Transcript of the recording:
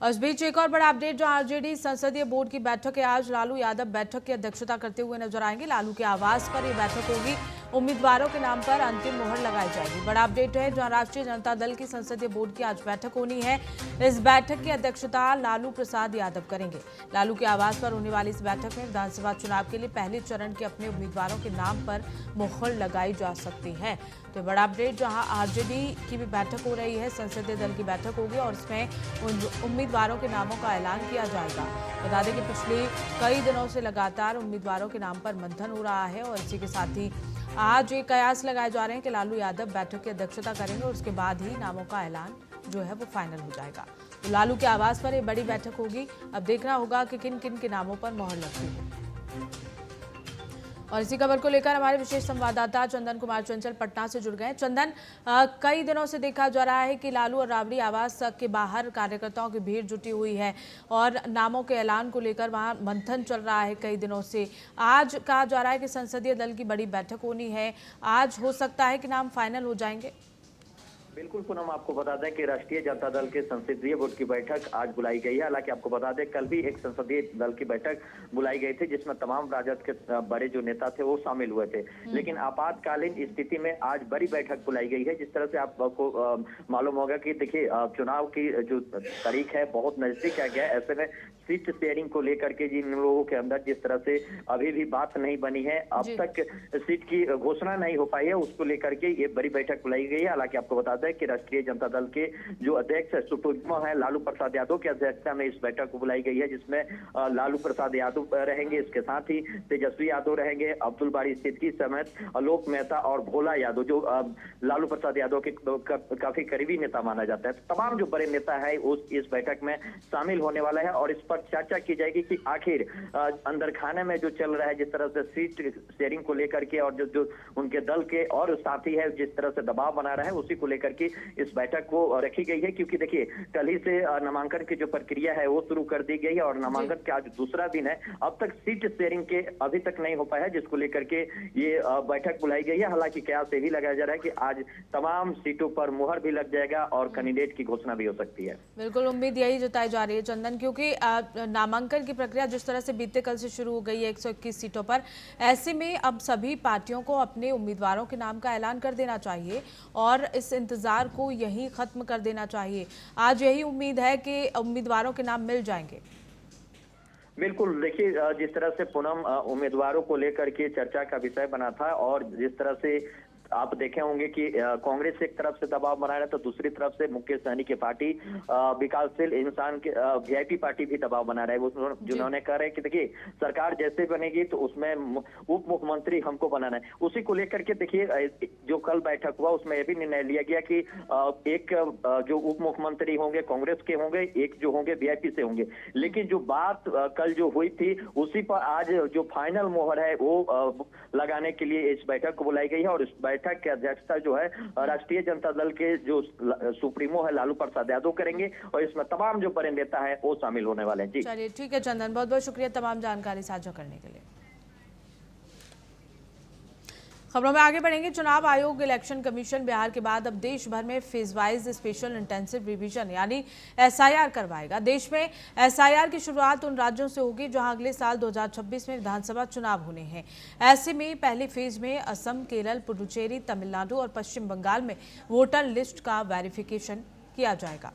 और इस बीच एक और बड़ा अपडेट, जो आरजेडी संसदीय बोर्ड की बैठक है आज, लालू यादव बैठक की अध्यक्षता करते हुए नजर आएंगे। लालू के आवास पर यह बैठक होगी। उम्मीदवारों के नाम पर अंतिम मुहर लगाई जाएगी। बड़ा अपडेट है, जहां राष्ट्रीय जनता दल की संसदीय बोर्ड की आज बैठक होनी है। इस बैठक की अध्यक्षता लालू प्रसाद यादव करेंगे। लालू के आवास पर होने वाली इस बैठक में विधानसभा चुनाव के लिए पहले चरण के अपने उम्मीदवारों के नाम पर मुहर लगाई जा सकती है। तो बड़ा अपडेट, जहां आरजेडी की भी बैठक हो रही है, संसदीय दल की बैठक होगी और इसमें उन उम्मीदवारों के नामों का ऐलान किया जाएगा। बता दें कि पिछले कई दिनों से लगातार उम्मीदवारों के नाम पर मंथन हो रहा है और इसी के साथ ही आज ये कयास लगाए जा रहे हैं कि लालू यादव बैठक की अध्यक्षता करेंगे और उसके बाद ही नामों का ऐलान जो है वो फाइनल हो जाएगा। तो लालू के आवास पर ये बड़ी बैठक होगी। अब देखना होगा कि किन किन के नामों पर मोहर लगती है। और इसी खबर को लेकर हमारे विशेष संवाददाता चंदन कुमार चंचल पटना से जुड़ गए। चंदन, कई दिनों से देखा जा रहा है कि लालू और राबड़ी आवास के बाहर कार्यकर्ताओं की भीड़ जुटी हुई है और नामों के ऐलान को लेकर वहां मंथन चल रहा है कई दिनों से। आज कहा जा रहा है कि संसदीय दल की बड़ी बैठक होनी है। आज हो सकता है कि नाम फाइनल हो जाएंगे। बिल्कुल पूनम, आपको बता दें कि राष्ट्रीय जनता दल के संसदीय बोर्ड की बैठक आज बुलाई गई है। हालांकि आपको बता दें कल भी एक संसदीय दल की बैठक बुलाई गई थी जिसमें तमाम राजद के बड़े जो नेता थे वो शामिल हुए थे। लेकिन आपातकालीन स्थिति में आज बड़ी बैठक बुलाई गई है। जिस तरह से आपको मालूम होगा कि देखिए चुनाव की जो तारीख है बहुत नजदीक आ गया है। ऐसे में सीट शेयरिंग को लेकर के जिन लोगों के अंदर जिस तरह से अभी भी बात नहीं बनी है, अब तक सीट की घोषणा नहीं हो पाई है, उसको लेकर के ये बड़ी बैठक बुलाई गई है। हालांकि आपको बता दें कि राष्ट्रीय जनता दल के जो अध्यक्ष सुप्रीमो है लालू प्रसाद यादव की अध्यक्षता में इस बैठक को बुलाई गई है, जिसमें लालू प्रसाद यादव रहेंगे। इसके साथ ही तेजस्वी यादव रहेंगे, अब्दुल बारी सिद्दीकी समेत आलोक मेहता और भोला यादव जो लालू प्रसाद यादव के काफी करीबी नेता माना जाता है। तमाम जो बड़े नेता है उस इस बैठक में शामिल होने वाला है और इस पर चर्चा की जाएगी कि आखिर अंदर खाने में जो चल रहा है, जिस तरह से सीट शेयरिंग को लेकर के और जो उनके दल के और साथी है जिस तरह से दबाव बना रहा है, उसी को लेकर के इस बैठक को रखी गई है। क्योंकि देखिए कल ही से नामांकन की जो प्रक्रिया है वो शुरू कर दी गई है और नामांकन का आज दूसरा दिन है। अब तक सीट शेयरिंग के अभी तक नहीं हो पाया है, जिसको लेकर के ये बैठक बुलाई गई है। हालांकि कयास ये भी लगाया जा रहा है कि आज तमाम सीटों पर मुहर भी लग जाएगा और कैंडिडेट की घोषणा भी हो सकती है। बिल्कुल उम्मीद यही जताई जा रही है चंदन, क्योंकि नामांकन की प्रक्रिया जिस तरह से बीते कल से शुरू हो गई है 121 सीटों पर, ऐसे में अब सभी पार्टियों को अपने उम्मीदवारों के नाम का ऐलान कर देना चाहिए और इस इंतजार को यही खत्म कर देना चाहिए। आज यही उम्मीद है कि उम्मीदवारों के नाम मिल जाएंगे। बिल्कुल, देखिए जिस तरह से पूनम उम्मीदवारों को लेकर के चर्चा का विषय बना था और जिस तरह से आप देखे होंगे कि कांग्रेस एक तरफ से दबाव बना रहा है तो दूसरी तरफ से मुकेश सहनी की पार्टी विकासशील इंसान के वीआईपी पार्टी भी दबाव बना रहा है। जिन्होंने कह रहे हैं कि देखिए सरकार जैसे बनेगी तो उसमें उप मुख्यमंत्री हमको बनाना है। उसी को लेकर के देखिए जो कल बैठक हुआ उसमें यह भी निर्णय लिया गया कि एक जो उप मुख्यमंत्री होंगे कांग्रेस के होंगे, एक जो होंगे वीआईपी से होंगे। लेकिन जो बात कल जो हुई थी उसी पर आज जो फाइनल मोहर है वो लगाने के लिए इस बैठक को बुलाई गई है और इस बैठक की अध्यक्षता जो है राष्ट्रीय जनता दल के जो सुप्रीमो है लालू प्रसाद यादव करेंगे और इसमें तमाम जो बड़े नेता है वो शामिल होने वाले हैं। जी चलिए ठीक है चंदन, बहुत बहुत शुक्रिया तमाम जानकारी साझा करने के लिए। खबरों में आगे बढ़ेंगे। चुनाव आयोग, इलेक्शन कमीशन बिहार के बाद अब देश भर में phase wise special intensive revision यानी एसआईआर करवाएगा। देश में एसआईआर की शुरुआत उन राज्यों से होगी जहां अगले साल 2026 में विधानसभा चुनाव होने हैं। ऐसे में पहले फेज में असम, केरल, पुडुचेरी, तमिलनाडु और पश्चिम बंगाल में वोटर लिस्ट का वेरिफिकेशन किया जाएगा।